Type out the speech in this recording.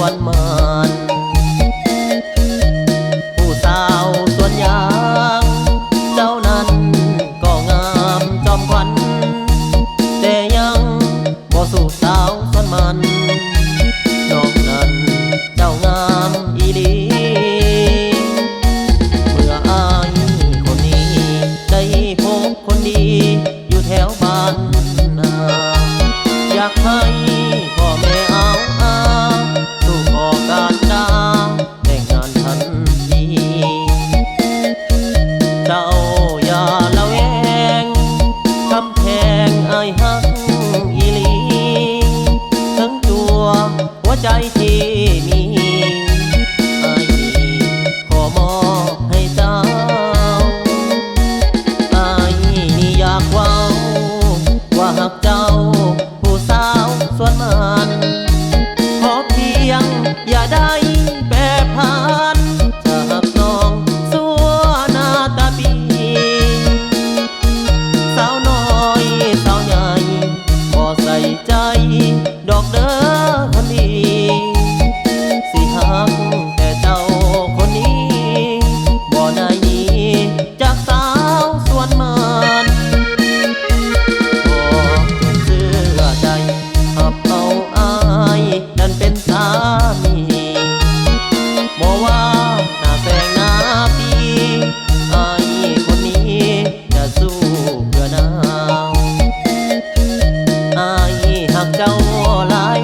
วนมันผู้สาวส่วนยางเจ้านั้นก็งามจอมขวัญแต่ยังบ่สู่สาวส่วนมันน้องนั้นเจ้างามอีหลีเมื่ออายคนนี้ได้พบคนดีอยู่แถวบ้านนาอยากให้พ่อแม่เอาสู่ขอการดาแต่งงานทันทีเจ้าอย่าละแวงคำแพงอายฮักอีหลีทั้งตัวหัวใจที่มีอายขอมอบให้เจ้าอายนี่อยากเว้าว่าหักเจ้าผู้สาวส่วนมันขอเพียงอย่าได้แปรผันถ้าหากน้องสัวหน้าตาดีสาวน้อยสาวใหญ่บ่ใส่ใจดอกเด้อคนดีสิหักแต่เจ้าคนนี้บ่ได้หนีจากสาวส่วนมันเสื้อใจหับเอาอายนั่นเป็นสามีบ่ว่าหน้าแสงหน้าปีอายคนนี้จะสู้เพื่อนางอายหักเจ้าหลาย